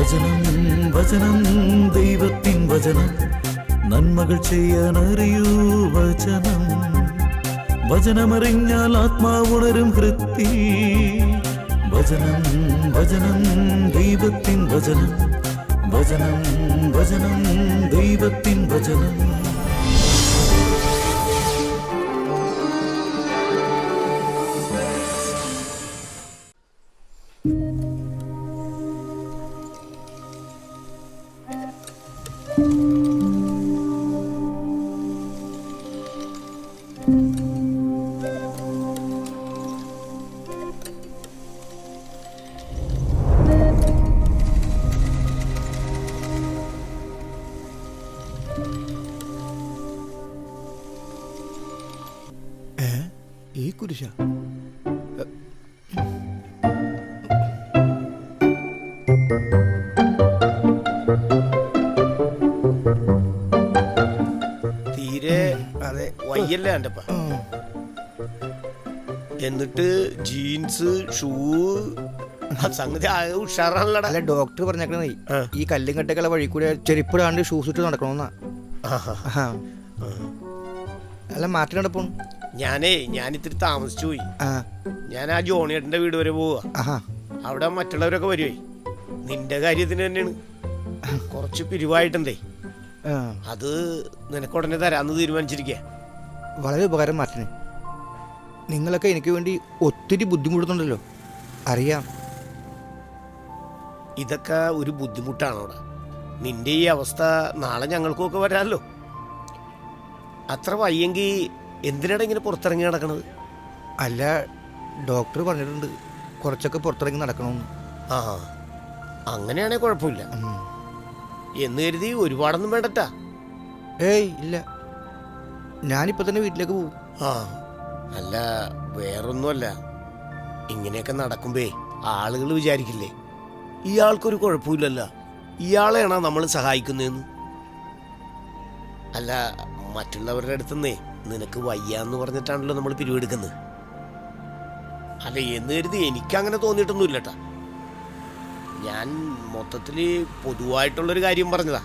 വചനം വചനം ദൈവത്തിൻ വചനം നന്മകൾ ചെയ്യാനറിയൂ വചനം വചനമറിഞ്ഞാൽ ആത്മാവുണരും ഹൃത്തിൽ വചനം വചനം ദൈവത്തിൻ വചനം വചനം വചനം ദൈവത്തിൻ വചനം. ഈ കുരിശ തീരെ അതെ വയ്യല്ലേ എന്റെപ്പ. എന്നിട്ട് ജീൻസ് ഷൂ സംഗതി ഉഷാറാണല്ലടാ. അല്ല ഡോക്ടർ പറഞ്ഞേക്കണേ ഈ കല്ലും കട്ടൊക്കെയുള്ള വഴി കൂടെ ചെരുപ്പിടാണ്ട് ഷൂസ് ഇട്ട് നടക്കണമെന്നാ. അല്ല മാറ്റിനടപ്പോ ഞാനിത്തിരി താമസിച്ചു പോയി. ഞാൻ ആ ജോണിയേട്ടന്റെ വീട് വരെ പോവാ. അവിടെ മറ്റുള്ളവരൊക്കെ വരുവേ. നിന്റെ കാര്യത്തിന് തന്നെയാണ്. കുറച്ച് പിരിവായിട്ടുണ്ടേ, അത് നിനക്ക് ഉടനെ തരാന്ന് തീരുമാനിച്ചിരിക്ക. വളരെ ഉപകാരം മാറ്റിനെ. നിങ്ങളൊക്കെ എനിക്ക് വേണ്ടി ഒത്തിരി ബുദ്ധിമുട്ടുന്നുണ്ടല്ലോ, അറിയാം. ഇതൊക്കെ ഒരു ബുദ്ധിമുട്ടാണോടാ. നിന്റെ ഈ അവസ്ഥ നാളെ ഞങ്ങൾക്കൊക്കെ വരാമല്ലോ. അത്ര വയ്യെങ്കിൽ എന്തിനാണ് ഇങ്ങനെ പുറത്തിറങ്ങി നടക്കണത്? അല്ല ഡോക്ടർ പറഞ്ഞിട്ടുണ്ട് കുറച്ചൊക്കെ പുറത്തിറങ്ങി നടക്കണമെന്ന്. ആ അങ്ങനെയാണെ കുഴപ്പമില്ല എന്ന് കരുതി ഒരുപാടൊന്നും വേണ്ടട്ടാ. ഏയ് ഇല്ല, ഞാനിപ്പോ തന്നെ വീട്ടിലേക്ക് പോകും. അല്ല വേറൊന്നുമല്ല, ഇങ്ങനെയൊക്കെ നടക്കുമ്പേ ആളുകൾ വിചാരിക്കില്ലേ ഇയാൾക്കൊരു കുഴപ്പമില്ലല്ല, ഇയാളെയാണോ നമ്മൾ സഹായിക്കുന്നതെന്ന്. അല്ല മറ്റുള്ളവരുടെ അടുത്തുനിന്നേ നിനക്ക് വയ്യാന്ന് പറഞ്ഞിട്ടാണല്ലോ നമ്മൾ പിരിവെടുക്കുന്നത്. അല്ല എന്ന് കരുതി എനിക്കങ്ങനെ തോന്നിയിട്ടൊന്നുമില്ലട്ടാ. ഞാൻ മൊത്തത്തിൽ പൊതുവായിട്ടുള്ളൊരു കാര്യം പറഞ്ഞതാ.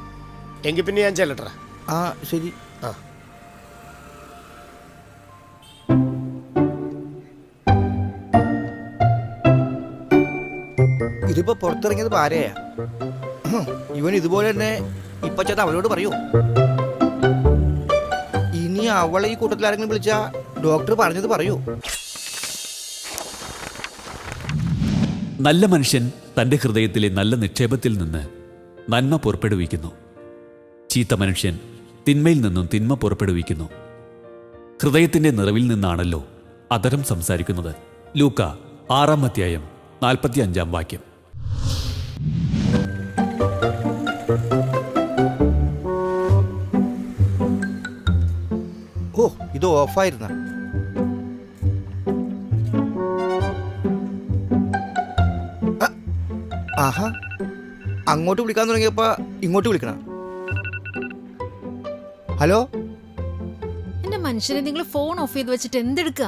എങ്കിൽ പിന്നെ ഞാൻ ചെല്ലട്ടാ. ആ ശരി. ഇതിപ്പോ പുറത്തിറങ്ങിയത് ആരെയാ? ഇവൻ ഇതുപോലെ തന്നെ ഇപ്പൊ ചേട്ടാ അവളോട് പറയൂ. ഇനി അവളെ ഈ കൂട്ടത്തിൽ ആരെങ്കിലും വിളിച്ചാ ഡോക്ടർ പറഞ്ഞത് പറയൂ. നല്ല മനുഷ്യൻ തൻ്റെ ഹൃദയത്തിലെ നല്ല നിക്ഷേപത്തിൽ നിന്ന് നന്മ പുറപ്പെടുവിക്കുന്നു. ചീത്ത മനുഷ്യൻ തിന്മയിൽ നിന്നും തിന്മ പുറപ്പെടുവിക്കുന്നു. ഹൃദയത്തിൻ്റെ നിറവിൽ നിന്നാണല്ലോ അധരം സംസാരിക്കുന്നത്. ലൂക്ക 6:45. ഓ ഇത് ഓഫായിരുന്ന. ആഹാ, അങ്ങോട്ട് വിളിക്കാൻ തുടങ്ങിയപ്പോ ഇങ്ങോട്ട് വിളിക്കണം. ഹലോ, എന്റെ മനുഷ്യനെ നിങ്ങൾ ഫോൺ ഓഫ് ചെയ്ത് വെച്ചിട്ട് എന്തെടുക്ക?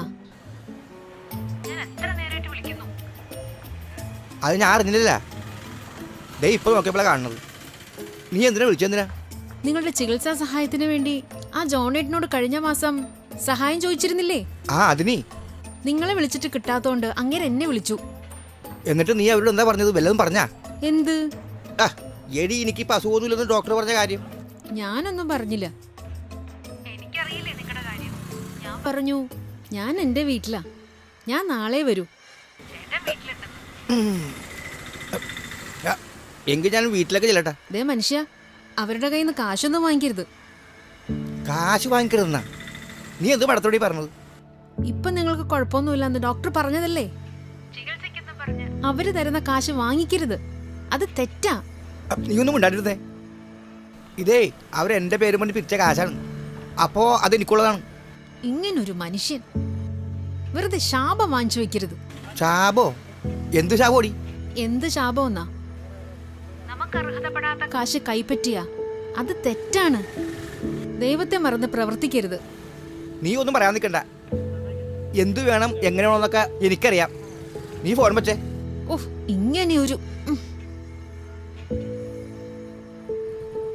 അത് ഞാൻ അറിഞ്ഞില്ല. ദേ ഇപ്പൊ നോക്കിയപ്പോഴാണ് കാണുന്നത്. നീ എന്തിനാ വിളിച്ചെന്തിനാ? നിങ്ങളുടെ ചികിത്സാ സഹായത്തിന് വേണ്ടി ആ ജോണേട്ടനോട് കഴിഞ്ഞ മാസം സഹായം ചോദിച്ചിരുന്നില്ലേ? അതിനീ നിങ്ങളെ വിളിച്ചിട്ട് കിട്ടാത്തോണ്ട് അങ്ങനെ എന്നെ വിളിച്ചു. എന്നിട്ട് നീ അവരോട് എന്താ പറഞ്ഞത്? വല്ലതും പറഞ്ഞാ? എന്ത്? എടി എനിക്കിപ്പോ അസുഖമൊന്നുമില്ലെന്ന് ഡോക്ടർ പറഞ്ഞ കാര്യം. ഞാനൊന്നും പറഞ്ഞില്ല. ഞാൻ പറഞ്ഞു ഞാൻ എന്റെ വീട്ടിലാ, ഞാൻ നാളെ വരൂ. എങ്കിൽ ഞാൻ വീട്ടിലേക്ക് ചെല്ലട്ടെ. ദേ മനുഷ്യ, അവരുടെ കയ്യിൽ നിന്ന് കാശൊന്നും വാങ്ങിക്കരുത്. കാശ് വാങ്ങിക്കരുതെന്നാ നീ എന്ത് പടത്തോടി പറഞ്ഞത്? ഇപ്പൊ നിങ്ങൾക്ക് കുഴപ്പമൊന്നുമില്ലെന്ന് ഡോക്ടർ പറഞ്ഞതല്ലേ? അവര് തരുന്ന കാശ് വാങ്ങിക്കരുത്, അത് തെറ്റാ. നീ ഒന്നും ഉണ്ടായിരുന്നേ. ഇതേ അവരെന്റെ പേരും കൊണ്ട് പിരിച്ച കാശാണ്, അപ്പോ അതെനിക്കുള്ളതാണ്. ഇങ്ങനൊരു മനുഷ്യൻ വെറുതെ ശാപം വാങ്ങിച്ചു വെക്കരുത്. ശാപോ? എന്ത് ശാപോടി? എന്ത് ശാപം എന്നാ? നമുക്ക് അർഹതപ്പെടാത്ത കാശ് കൈപ്പറ്റിയ അത് തെറ്റാണ്. ദൈവത്തെ മറന്ന് പ്രവർത്തിക്കരുത്. നീ ഒന്നും പറയാൻ നിൽക്കണ്ട. എന്തു വേണം എങ്ങനെ വേണമെന്നൊക്കെ എനിക്കറിയാം. നീ ഫോൺ വെച്ചേ. ഓഹ്, ഇങ്ങനെയൊരു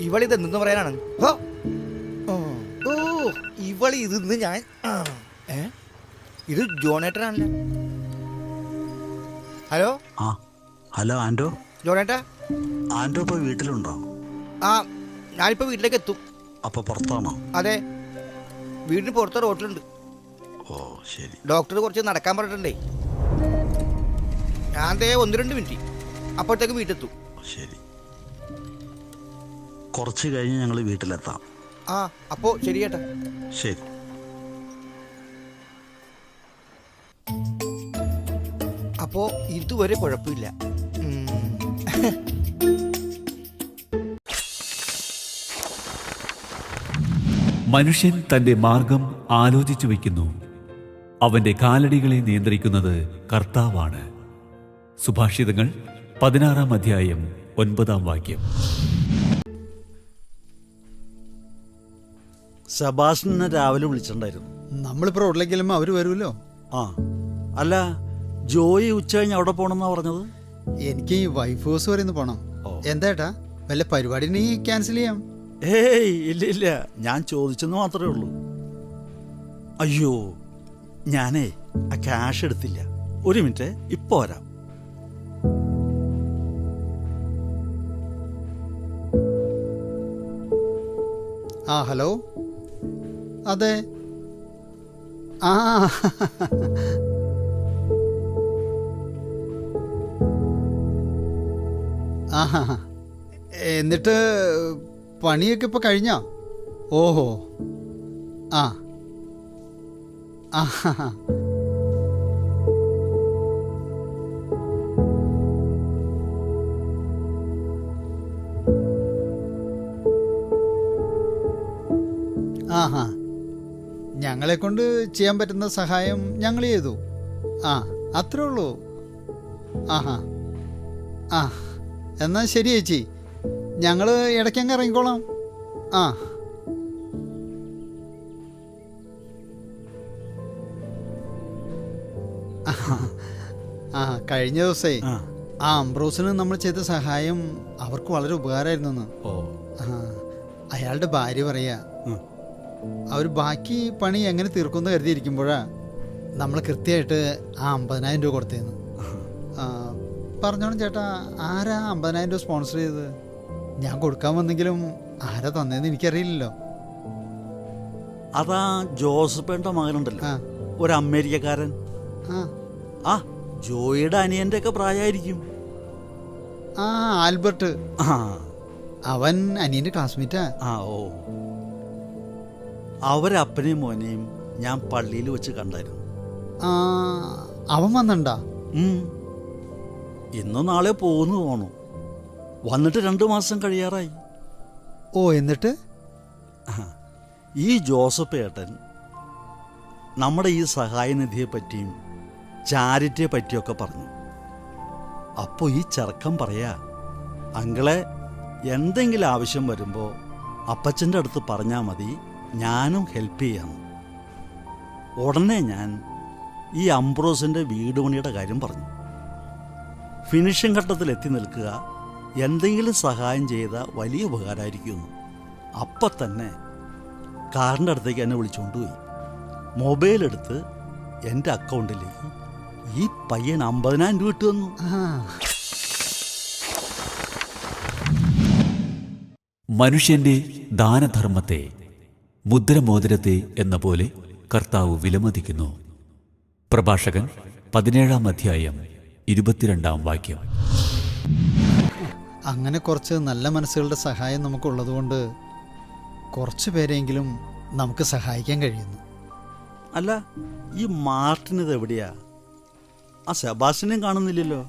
ഇവളിത് എന്തെന്ന് പറയാനാണ്? ഹോ! ഓ ഓ, ഇവള് ഇതെന്ന് ഞാൻ ഇത് ജോണേട്ടനാണല്ലോ. ഹലോ ആ ഹലോ ആൻഡോ. ജോണേട്ടാ. ആൻഡോ ഇപ്പോൾ വീട്ടിലുണ്ടോ? ആ, ഞാനിപ്പോൾ വീട്ടിലേക്ക് എത്തും. അപ്പോൾ പുറത്താണോ? അതെ, വീടിന് പുറത്തെ റോട്ടിലുണ്ട്. ഓ ശരി. ഡോക്ടർ കുറച്ച് നടക്കാൻ പറഞ്ഞിട്ടുണ്ടേ. ഞാൻ ദേ 1-2 മിനിറ്റ് അപ്പോഴത്തേക്ക് വീട്ടിലെത്തും. ശരി, കുറച്ച് കഴിഞ്ഞ് ഞങ്ങൾ വീട്ടിലെത്താം. ആ, അപ്പോൾ ശരി ചേട്ടാ. ശരി. അപ്പോൾ ഇതുവരെ കുഴപ്പമില്ല. മനുഷ്യൻ തന്റെ മാർഗം ആലോചിച്ചു വയ്ക്കുന്നു, അവന്റെ കാലടികളെ നിയന്ത്രിക്കുന്നത് കർത്താവാണ്. സുഭാഷിതങ്ങൾ 16-ാം അധ്യായം 9-ാം വാക്യം. സെബാസ്റ്റിനെ രാവിലെ വിളിച്ചിട്ടുണ്ടായിരുന്നു. നമ്മളിപ്പോൾ റോഡിലേക്ക് ചെല്ലുമ്പോൾ അവർ വരുമല്ലോ. ആ അല്ല, ജോയി ഉച്ച കഴിഞ്ഞ് അവിടെ പോകണമെന്നാ പറഞ്ഞത്. എനിക്ക് ഈ വൈഫ് ഹൗസ് വരെ ഒന്ന് പോകണം. ഓ. എന്താ വല്ല പരിപാടി ക്യാൻസൽ ചെയ്യാം? ഏയ് ഇല്ല ഇല്ല, ഞാൻ ചോദിച്ചെന്ന് മാത്രമേ ഉള്ളൂ. അയ്യോ, ഞാനേ ആ ക്യാഷ് എടുത്തില്ല. ഒരു മിനിറ്റ്, ഇപ്പൊ വരാം. ആ ഹലോ, അതെ. ആ ആ, എന്നിട്ട് പണിയൊക്കെ ഇപ്പൊ കഴിഞ്ഞോ? ഓഹോ, ആ ആ ആഹാ, ഞങ്ങളെ കൊണ്ട് ചെയ്യാൻ പറ്റുന്ന സഹായം ഞങ്ങൾ ചെയ്തു. ആ, അത്രേ ഉള്ളൂ. ആഹാ, ആ, എന്നാൽ ശരി ചേച്ചി, ഞങ്ങൾ ഇടയ്ക്കങ്ങ് ഇറങ്ങിക്കോളാം. ആ ആ, കഴിഞ്ഞ ദിവസേ ആ അംബ്രോസിന് നമ്മൾ ചെയ്ത സഹായം അവർക്ക് വളരെ ഉപകാരമായിരുന്നു. ഓ, അയാളുടെ ഭാര്യ പറയാ, അവർ ബാക്കി പണി എങ്ങനെ തീർക്കുമെന്ന് കരുതിയിരിക്കുമ്പോഴാ നമ്മൾ കൃത്യമായിട്ട് ആ 50,000 രൂപ കൊടുത്തേന്ന്. പറഞ്ഞോണം ചേട്ടാ, ആരാ 50,000 രൂപ സ്പോൺസർ ചെയ്തത്? ഞാൻ കൊടുക്കാൻ വന്നെങ്കിലും ആരാ തന്നേന്ന് എനിക്കറിയില്ലല്ലോ. അതാ ജോസഫേന്റെ മകനുണ്ടല്ലോ, ആ ഒരു അമേരിക്കക്കാരൻ. ആ ആ, ജോയിയുടെ അനിയന്റെ ഒക്കെ പ്രായമായിരിക്കും. ആ ആൽബർട്ട്, ആ അവൻ അനിയൻ്റെ ക്ലാസ്മേറ്റാ. ആ ഓ, അവരപ്പനെയും മോനെയും ഞാൻ പള്ളിയിൽ വെച്ച് കണ്ടായിരുന്നു. ആ, അവൻ വന്നിണ്ടാ? ഇന്നും നാളെ പോകുന്നു തോന്നു. വന്നിട്ട് 2 മാസം കഴിയാറായി. ഓ, എന്നിട്ട് ഈ ജോസഫ് ഏട്ടൻ നമ്മുടെ ഈ സഹായനിധിയെ പറ്റിയും ചാരിറ്റിയെ പറ്റിയൊക്കെ പറഞ്ഞു. അപ്പോൾ ഈ ചെറുക്കൻ പറയാ, അങ്കിളെ എന്തെങ്കിലും ആവശ്യം വരുമ്പോൾ അപ്പച്ചൻ്റെ അടുത്ത് പറഞ്ഞാൽ മതി, ഞാനും ഹെൽപ്പ് ചെയ്യാം. ഉടനെ ഞാൻ ഈ അംബ്രോസിൻ്റെ വീട് പണിയുടെ കാര്യം പറഞ്ഞു. ഫിനിഷിംഗ് ഘട്ടത്തിൽ എത്തി നിൽക്കുക, എന്തെങ്കിലും സഹായം ചെയ്ത വലിയ ഉപകാരമായിരിക്കുമെന്ന്. അപ്പം തന്നെ കാറിൻ്റെ അടുത്തേക്ക് എന്നെ വിളിച്ചുകൊണ്ടുപോയി. മൊബൈൽ എടുത്ത് എൻ്റെ അക്കൗണ്ടിലേക്ക് ഈ പയ്യൻ 50,000 രൂപ ഇട്ട് തന്നു. മനുഷ്യന്റെ ദാനധർമ്മത്തെ, മുദ്രമോതിരത്തെ എന്ന പോലെ കർത്താവ് വിലമതിക്കുന്നു. പ്രഭാഷകൻ 17-ാം അധ്യായം 22-ാം വാക്യം. അങ്ങനെ കുറച്ച് നല്ല മനസ്സുകളുടെ സഹായം നമുക്കുള്ളതുകൊണ്ട് കുറച്ച് പേരെങ്കിലും നമുക്ക് സഹായിക്കാൻ കഴിയുന്നു. അല്ല, ഈ മാർട്ടിനിത് എവിടെയാ? ആ സെബാസ്റ്റിനെയും കാണുന്നില്ലല്ലോ.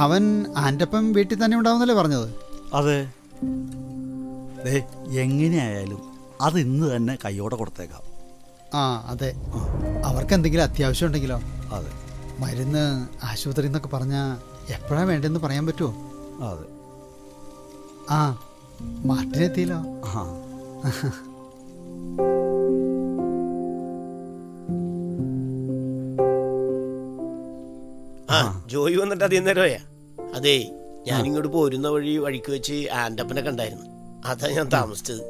അവൻ ആൻ്റപ്പം വീട്ടിൽ തന്നെ ഉണ്ടാവുന്നല്ലേ പറഞ്ഞത്? അതെ. ദേ, എങ്ങനെയായാലും അത് ഇന്ന് തന്നെ കൈയോടെ കൊടുത്തേക്കാം. ആ അതെ, അവർക്ക് എന്തെങ്കിലും അത്യാവശ്യം ഉണ്ടെങ്കിലോ? അതെ. മരുന്ന്, ആശുപത്രി എന്നൊക്കെ പറഞ്ഞാൽ എപ്പോഴാണ് വേണ്ടതെന്ന് പറയാൻ പറ്റുമോ? അതെ. ആ, മാർട്ടിനെത്തിയല്ലോ. ആ ആ, ജോയി വന്നിട്ട് അധികം നേരമായാ? അതേ, ഞാൻ ഇങ്ങോട്ട് പോരുന്ന വഴിക്ക് വെച്ച് ആൻ്റപ്പനെ കണ്ടായിരുന്നു. അതാ ഞാൻ താമസിച്ചത്.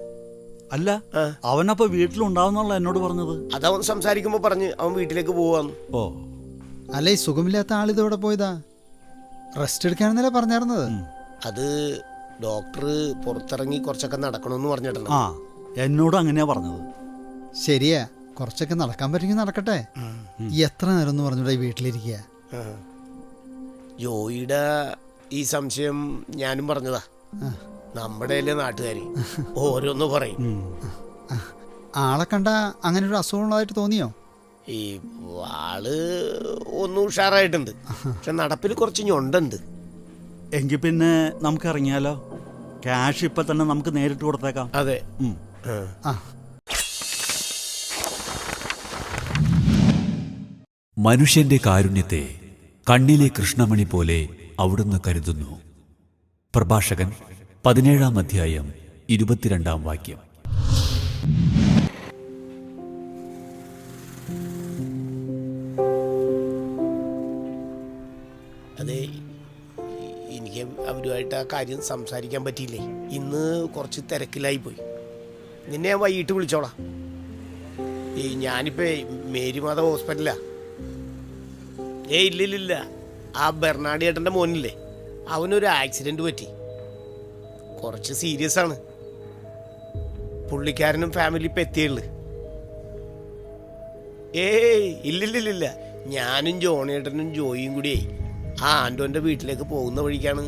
അല്ല, ആ. അവനപ്പോ വീട്ടിലുണ്ടാവുന്നുള്ള എന്നോട് പറഞ്ഞത്. അതവൻ സംസാരിക്കുമ്പോ പറഞ്ഞ് അവൻ വീട്ടിലേക്ക് പോവാന്ന്. ഓ, അല്ല, ഈ സുഖമില്ലാത്ത ആളിതോടെ പോയതാ? റെസ്റ്റ് എടുക്കാണെന്നല്ലേ പറഞ്ഞിരുന്നത്? അത് ഡോക്ടർ പുറത്തിറങ്ങി കുറച്ചൊക്കെ നടക്കണമെന്ന് പറഞ്ഞിട്ടുണ്ട്. ആ, എന്നോടും അങ്ങനെയാ പറഞ്ഞത്. ശരിയാ, കുറച്ചൊക്കെ നടക്കാൻ പറ്റുമെങ്കിൽ നടക്കട്ടെ. എത്ര നേരം എന്ന് പറഞ്ഞൂടെ ഈ വീട്ടിലിരിക്കുക? ജോയിയുടെ ഈ സംശയം ഞാനും പറഞ്ഞതാ. നമ്മുടെ നാട്ടുകാര് ഓരോന്ന് പറയും. ആളെ കണ്ട അങ്ങനെ ഒരു അസുഖമുള്ളതായിട്ട് തോന്നിയോ? ഈ ആള് ഒന്നും ഉഷാറായിട്ടുണ്ട്, പക്ഷെ നടപ്പിൽ കുറച്ച് ഞൊണ്ടുണ്ട്. എങ്കിൽ പിന്നെ നമുക്ക് ഇറങ്ങിയാലോ? ക്യാഷ് ഇപ്പൊ തന്നെ നമുക്ക് നേരിട്ട് കൊടുത്തേക്കാം. അതെ. ഉം. ആ, മനുഷ്യന്റെ കാരുണ്യത്തെ കണ്ണിലെ കൃഷ്ണമണി പോലെ അവിടുന്ന് കരുതുന്നു. പ്രഭാഷകൻ 17-ാം അധ്യായം 22-ാം വാക്യം. അതെ, എനിക്ക് അവരുമായിട്ട് ആ കാര്യം സംസാരിക്കാൻ പറ്റിയില്ലേ. ഇന്ന് കുറച്ച് തിരക്കിലായി പോയി. നിന്നെ ഞാൻ വൈകിട്ട് വിളിച്ചോളാം. ഈ ഞാനിപ്പോ മേരിമാത ഹോസ്പിറ്റലിലാ. ഇല്ലില്ല, ആ ബെർണാഡ് ചേട്ടൻ്റെ മോനില്ലേ, അവനൊരു ആക്സിഡന്റ് പറ്റി. കുറച്ച് സീരിയസ് ആണ്. പുള്ളിക്കാരനും ഫാമിലി ഇപ്പം എത്തിയുള്ളു. ഇല്ലില്ല, ഞാനും ജോണേട്ടനും ജോയിയും കൂടിയേ ആ ആൻറ്റോൻ്റെ വീട്ടിലേക്ക് പോകുന്ന വഴിക്കാണ്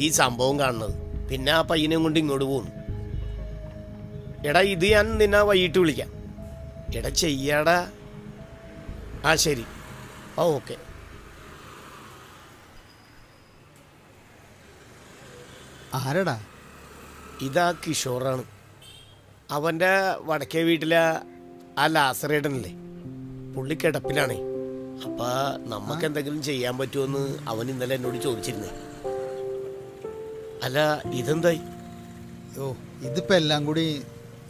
ഈ സംഭവം കാണുന്നത്. പിന്നെ ആ പയ്യനെയും കൊണ്ട് ഇങ്ങോട്ട് പോകുന്നു. എടാ, ഇത് ഞാൻ നിന്നെ വൈകിട്ട് വിളിക്കാം. എടാ ചെയ്യാടാ. ആ ശരി, ആ ഓക്കെ. ആരടാ? ഇതാ കിഷോറാണ്. അവൻ്റെ വടക്കേ വീട്ടിലെ ആ ലാസറേട്ടനല്ലേ, പുള്ളി കിടപ്പിലാണേ. അപ്പം നമുക്ക് എന്തെങ്കിലും ചെയ്യാൻ പറ്റുമെന്ന് അവൻ ഇന്നലെ എന്നോട് ചോദിച്ചിരുന്നേ. അല്ല, ഇതെന്തായി? ഓ, ഇതിപ്പോ എല്ലാം കൂടി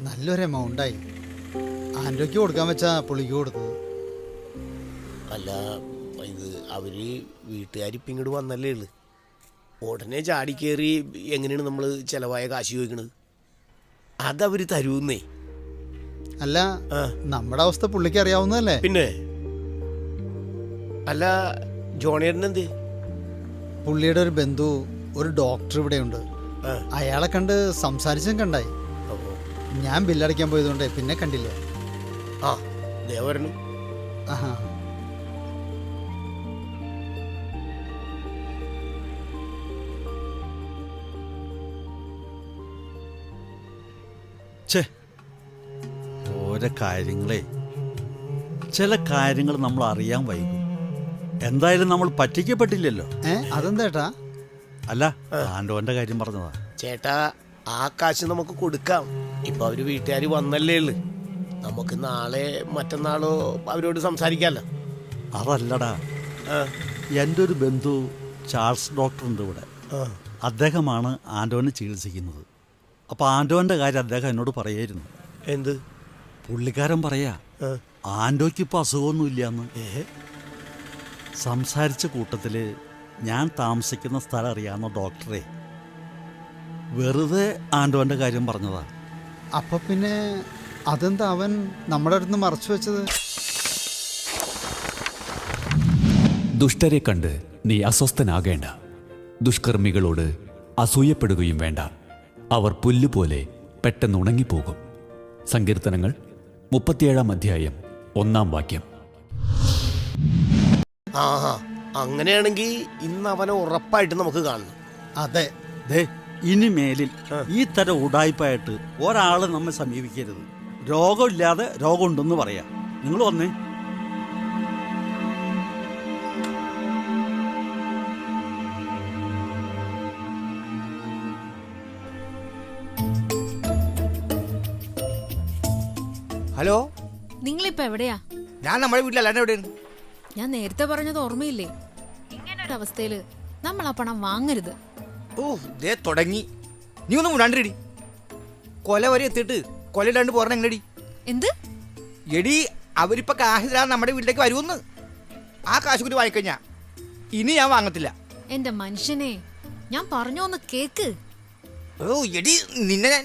നല്ലൊരു എമൗണ്ടായി. ആൻറ്റോയ്ക്ക് കൊടുക്കാൻ വെച്ചാ പുള്ളിക്ക് കൊടുത്തത്. അല്ല, ഇത് അവര് വീട്ടുകാരിപ്പം ഇങ്ങോട്ട് വന്നല്ലേ ഉള്ളു. ഉടനെ ചാടിക്കേറി എങ്ങനെയാണ് നമ്മൾ ചിലവായ കാശ് ചോദിക്കണത്? അതവർ തരൂന്നേ. അല്ല, നമ്മുടെ അവസ്ഥ പുള്ളിക്ക് അറിയാവുന്നതല്ലേ? പിന്നെ അല്ല, ജോണേട്ടനെന്ത്? പുള്ളിയുടെ ഒരു ബന്ധു ഒരു ഡോക്ടർ ഇവിടെയുണ്ട്. അയാളെ കണ്ട് സംസാരിച്ചും കണ്ടായി. ഞാൻ ബില്ലടയ്ക്കാൻ പോയതുകൊണ്ട് പിന്നെ കണ്ടില്ല. ആ, ദേവരനും. ആഹാ. ഛേ, ഓരോ കാര്യങ്ങളെ ചില കാര്യങ്ങൾ നമ്മൾ അറിയാൻ വൈകും. എന്തായാലും നമ്മൾ പറ്റിക്കപ്പെട്ടില്ലല്ലോ. അതെന്തേട്ടാ? അല്ല, ആൻഡോന്റെ കാര്യം പറഞ്ഞതാ. ചേട്ടാ, ആ കാശ് നമുക്ക് കൊടുക്കാം. ഇപ്പൊ അവര് വീട്ടുകാർ വന്നല്ലേ ഉള്ളു. നമുക്ക് നാളെ മറ്റന്നാളോ അവരോട് സംസാരിക്കാമല്ലോ. അതല്ലടാ, എൻ്റെ ഒരു ബന്ധു ചാൾസ് ഡോക്ടറുണ്ട് ഇവിടെ. അദ്ദേഹമാണ് ആൻഡോനെ ചികിത്സിക്കുന്നത്. അപ്പോൾ ആൻഡോന്റെ കാര്യം അദ്ദേഹം എന്നോട് പറയായിരുന്നു. എന്ത്? പുള്ളിക്കാരൻ പറയാ ആൻഡോയ്ക്ക് ഇപ്പോൾ അസുഖമൊന്നുമില്ലാന്ന്. സംസാരിച്ച കൂട്ടത്തിൽ ഞാൻ താമസിക്കുന്ന സ്ഥലം അറിയാവുന്ന ഡോക്ടറെ വെറുതെ ആൻഡോന്റെ കാര്യം പറഞ്ഞതാ. അപ്പൊ പിന്നെ അതെന്താ അവൻ നമ്മുടെ അടുത്ത് മറച്ചു വെച്ചത്? ദുഷ്ടരെ കണ്ട് നീ അസ്വസ്ഥനാകേണ്ട. ദുഷ്കർമ്മികളോട് അസൂയപ്പെടുകയും വേണ്ട. അവർ പുല്ലുപോലെ പെട്ടെന്ന് ഉണങ്ങിപ്പോകും. സങ്കീർത്തനങ്ങൾ 37-ാം അധ്യായം 1-ാം വാക്യം. ആഹാ, അങ്ങനെയാണെങ്കിൽ ഇന്ന് അവനെ ഉറപ്പായിട്ട് നമുക്ക് കാണണം. അതെ. ദേ, ഇനി മേലിൽ ഈ തരം ഉടായ്പായിട്ട് ഒരാൾ നമ്മെ സമീപിക്കരുത്. രോഗമില്ലാതെ രോഗമുണ്ടെന്ന് പറയാം. നിങ്ങൾ വന്നേ. ഹലോ, നിങ്ങളിപ്പോ എവിടെയാ? ഞാൻ നമ്മുടെ വീട്ടിലല്ലാണ്ട് എവിടെയാണ്? ഞാൻ നേരത്തെ പറഞ്ഞത് ഓർമ്മയില്ലേ? ഇങ്ങനൊരു അവസ്ഥയില് നമ്മൾ ആ പണം വാങ്ങരുത്. ഓ, ദേ തുടങ്ങി. നീ ഒന്നും മുണ്ടാണ്ടിരടി. കൊല വരെ എത്തിയിട്ട് കൊലയിടാണ്ട് പോരണ എങ്ങനെടി? എന്ത്? എടി, അവരിപ്പോ കാശ് തരാൻ നമ്മുടെ വീട്ടിലേക്ക് വരുമെന്ന്. ആ കാശ് കൂടി വാങ്ങിക്കഴിഞ്ഞാ ഇനി ഞാൻ വാങ്ങത്തില്ല. എന്റെ മനുഷ്യനെ, ഞാൻ പറഞ്ഞോന്ന് കേക്ക്. ഓ എടി നിന്നെ ഞാൻ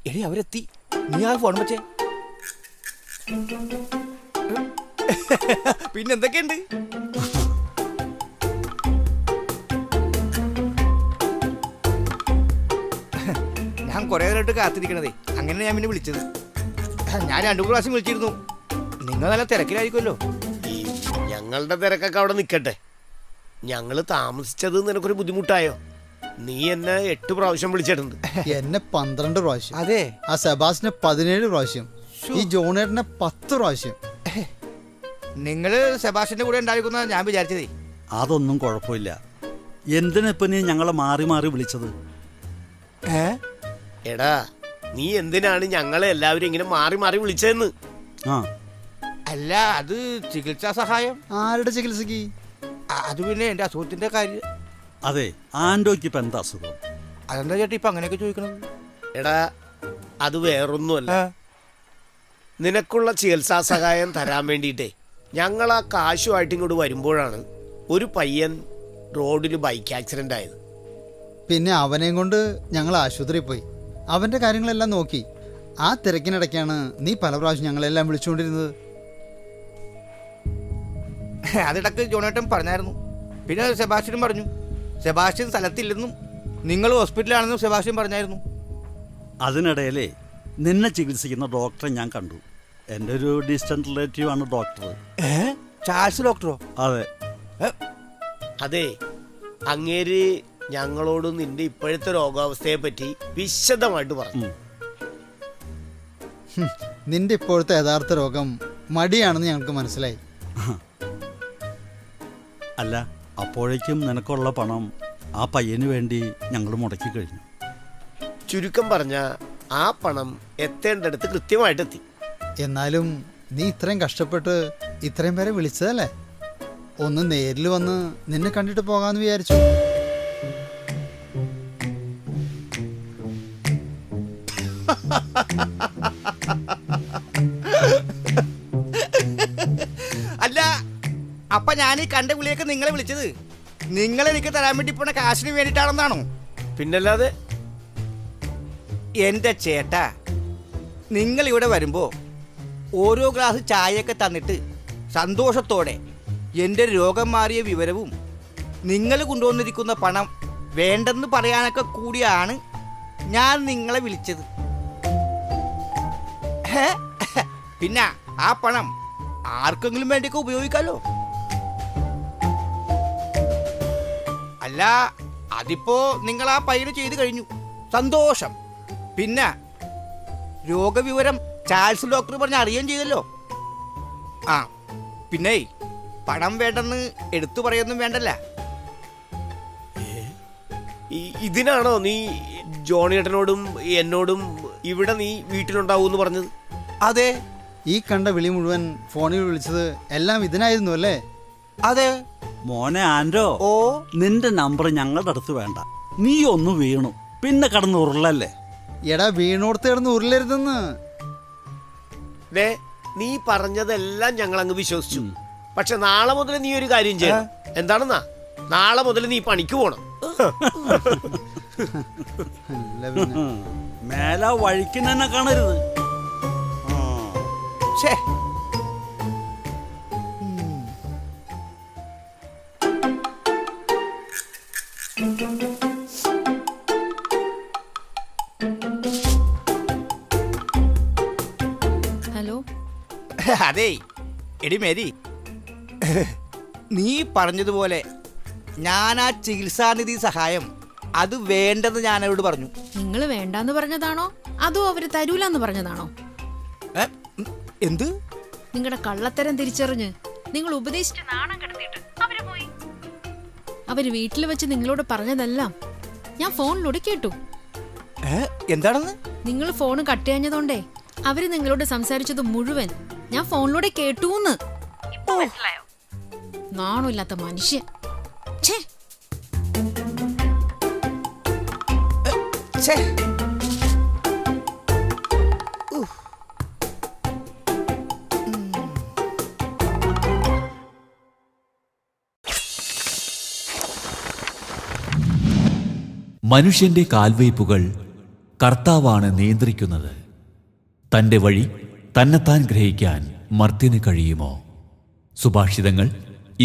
എടി അവരെത്തി. നീ ആ ഫോൺ വെച്ചേ. പിന്നെന്തൊക്കെയുണ്ട്? ഞാൻ കുറെ നേരമായിട്ട് കാത്തിരിക്കണതേ, അങ്ങനെ ഞാൻ പിന്നെ വിളിച്ചത്. ഞാൻ 2-3 പ്രാവശ്യം വിളിച്ചിരുന്നു. നിങ്ങൾ നല്ല തിരക്കിലായിരിക്കുമല്ലോ. ഈ ഞങ്ങളുടെ തിരക്കൊക്കെ അവിടെ നിൽക്കട്ടെ. ഞങ്ങൾ താമസിച്ചത് നിനക്കൊരു ബുദ്ധിമുട്ടായോ? നീ എന്നെ 8 പ്രാവശ്യം വിളിച്ചിട്ടുണ്ട്. എന്നെ 12 പ്രാവശ്യം, അതെ. ആ സെബാസ്റ്റിനെ 17 പ്രാവശ്യം, ഈ ജോണേട്ടനെ 10 പ്രാവശ്യം. നിങ്ങള് സെബാസ്റ്റ്യന്റെ കൂടെ ഉണ്ടായിരിക്കുന്ന ഞാൻ വിചാരിച്ചതേ. അതൊന്നും കുഴപ്പമില്ല. എന്തിനിപ്പം നീ ഞങ്ങളെ മാറി മാറി വിളിച്ചത്? എടാ, നീ എന്തിനാണ് ഞങ്ങളെ എല്ലാവരും ഇങ്ങനെ മാറി മാറി വിളിച്ചതെന്ന്? ആ, അല്ല, അത് ചികിത്സാ സഹായം. ആരുടെ ചികിത്സക്ക്? അത് പിന്നെ എന്റെ അസുഖത്തിന്റെ കാര്യം. അതെ, ആൻഡോയ്ക്ക് ഇപ്പം എന്താ അസുഖം? അതെന്താ ചേട്ടാ ഇപ്പൊ അങ്ങനെയൊക്കെ ചോദിക്കണത്? എടാ, അത് വേറൊന്നുമല്ല. നിനക്കുള്ള ചികിത്സാ സഹായം തരാൻ വേണ്ടിയിട്ടേ ഞങ്ങൾ ആ കാശുമായിട്ട് ഇങ്ങോട്ട് വരുമ്പോഴാണ് ഒരു പയ്യൻ റോഡിൽ ബൈക്ക് ആക്സിഡന്റ് ആയത്. പിന്നെ അവനെയും കൊണ്ട് ഞങ്ങൾ ആശുപത്രിയിൽ പോയി. അവന്റെ കാര്യങ്ങളെല്ലാം നോക്കി. ആ തിരക്കിനിടയ്ക്കാണ് നീ പല പ്രാവശ്യം ഞങ്ങളെല്ലാം വിളിച്ചുകൊണ്ടിരുന്നത്. അതിടക്ക് ജോണേട്ടൻ പറഞ്ഞായിരുന്നു. പിന്നെ സെബാസ്റ്റ്യനും പറഞ്ഞു. സെബാസ്റ്റ്യൻ സ്ഥലത്തില്ലെന്നും നിങ്ങൾ ഹോസ്പിറ്റലാണെന്നും സെബാസ്റ്റ്യൻ പറഞ്ഞായിരുന്നു. അതിനിടയിലേ നിന്നെ ചികിത്സിക്കുന്ന ഡോക്ടറെ ഞാൻ കണ്ടു. എൻ്റെ ഒരു ഡിസ്റ്റന്റ് റിലേറ്റീവ് ആണ് ഡോക്ടർ. ചാൾസ് ഡോക്ടറോ? അതെ. അതെ, അങ്ങേര് ഞങ്ങളോട് നിന്റെ ഇപ്പോഴത്തെ രോഗാവസ്ഥയെ പറ്റി വിശദമായിട്ട് പറഞ്ഞു. നിന്റെ ഇപ്പോഴത്തെ യഥാർത്ഥ രോഗം മടിയാണെന്ന് ഞങ്ങൾക്ക് മനസ്സിലായി. അല്ല, അപ്പോഴേക്കും നിനക്കുള്ള പണം ആ പയ്യന് വേണ്ടി ഞങ്ങൾ മുടക്കി കഴിഞ്ഞു. ചുരുക്കം പറഞ്ഞ ആ പണം എത്തേണ്ടടുത്ത് കൃത്യമായിട്ടെത്തി. എന്നാലും നീ ഇത്രയും കഷ്ടപ്പെട്ട് ഇത്രയും പേരെ വിളിച്ചതല്ലേ? ഒന്ന് നേരിൽ വന്ന് നിന്നെ കണ്ടിട്ട് പോകാമെന്ന് വിചാരിച്ചു. അല്ല, അപ്പൊ ഞാൻ ഈ കണ്ട വിളിയൊക്കെ നിങ്ങളെ വിളിച്ചത് നിങ്ങളെനിക്ക് തരാൻ വേണ്ടി പോണ കാശിന് വേണ്ടിയിട്ടാണെന്നാണോ? പിന്നല്ലാതെ. എൻ്റെ ചേട്ടാ, നിങ്ങൾ ഇവിടെ വരുമ്പോൾ ഓരോ ഗ്ലാസ് ചായയൊക്കെ തന്നിട്ട് സന്തോഷത്തോടെ എൻ്റെ രോഗം മാറിയ വിവരവും നിങ്ങൾ കൊണ്ടുവന്നിരിക്കുന്ന പണം വേണ്ടെന്ന് പറയാനൊക്കെ കൂടിയാണ് ഞാൻ നിങ്ങളെ വിളിച്ചത്. പിന്നെ ആ പണം ആർക്കെങ്കിലും വേണ്ടിയൊക്കെ ഉപയോഗിക്കാമല്ലോ. അല്ല, അതിപ്പോ നിങ്ങൾ ആ പയ്യന് ചെയ്ത് കഴിഞ്ഞു, സന്തോഷം. പിന്നെ രോഗവിവരം ചാൾസ് ഡോക്ടർ പറഞ്ഞ് അറിയുകയും ചെയ്തല്ലോ. ആ പിന്നെ പണം വേണ്ടെന്ന് എടുത്തു പറയൊന്നും വേണ്ടല്ല. ഇതിനാണോ നീ ജോണിയേട്ടനോടും എന്നോടും ഇവിടെ നീ വീട്ടിലുണ്ടാവൂന്ന് പറഞ്ഞത്? അതെ. ഈ കണ്ട വിളി മുഴുവൻ ഫോണിൽ വിളിച്ചത് എല്ലാം ഇതിനായിരുന്നു അല്ലേ? അതെ. മോനെ ആൻഡോ, ഓ, നിന്റെ നമ്പർ ഞങ്ങളുടെ അടുത്ത് വേണ്ട. നീ ഒന്ന് വീണു പിന്നെ കടന്ന് ഉരുളല്ലേ. എടാ, വീണോർത്ത് കിടന്ന് ഉരുളരുതെന്ന്. നീ പറഞ്ഞതെല്ലാം ഞങ്ങൾ അങ്ങ് വിശ്വസിച്ചു. പക്ഷെ നാളെ മുതൽ നീ ഒരു കാര്യം ചെയ്യണം. എന്താണെന്നാ, നാളെ മുതൽ നീ പണിക്ക് പോണം. മേല വഴിക്ക് തന്നെ കാണരുത്. ഛേ. ഹലോ. അതെ, എടി മേരി, നീ പറഞ്ഞതുപോലെ ഞാൻ ആ ചികിത്സാനിധി സഹായം അത് വേണ്ടെന്ന് ഞാൻ അവരോട് പറഞ്ഞു. നിങ്ങൾ വേണ്ടാന്ന് പറഞ്ഞതാണോ അതോ അവര് തരൂലെന്ന് പറഞ്ഞതാണോ? എന്ത്? നിങ്ങളുടെ കള്ളത്തരം തിരിച്ചറിഞ്ഞ് നിങ്ങൾ ഉപദേശിച്ച് നാണം കെടുത്തിട്ട് അവര് പോയി. അവര് വീട്ടിൽ വെച്ച് നിങ്ങളോട് പറഞ്ഞതെല്ലാം ഞാൻ ഫോണിലൂടെ കേട്ടു. എന്താണെന്ന്? നിങ്ങൾ ഫോൺ കട്ട് കഴിഞ്ഞതുകൊണ്ടേ അവര് നിങ്ങളോട് സംസാരിച്ചത് മുഴുവൻ ഞാൻ ഫോണിലൂടെ കേട്ടൂന്ന്. നാണമില്ലാത്ത മനുഷ്യൻ. ഛേ. ഛേ. മനുഷ്യന്റെ കാൽവയ്പുകൾ കർത്താവാണ് നിയന്ത്രിക്കുന്നത്. തൻ്റെ വഴി തന്നെത്താൻ ഗ്രഹിക്കാൻ മർത്യന് കഴിയുമോ? സുഭാഷിതങ്ങൾ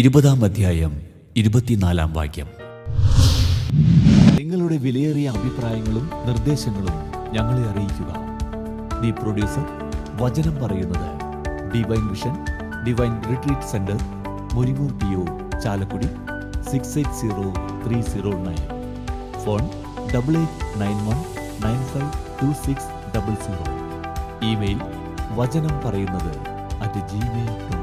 20-ാം അധ്യായം 24-ാം വാക്യം. നിങ്ങളുടെ വിലയേറിയ അഭിപ്രായങ്ങളും നിർദ്ദേശങ്ങളും ഞങ്ങളെ അറിയിക്കുക. ദി പ്രൊഡ്യൂസർ, വചനം പറയുന്നത്, divine vision, divine retreat centre, Muringoor PO, Chalakudy 680309. Phone 8891952600. Email വചനം പറയുന്നത് @gmail.com.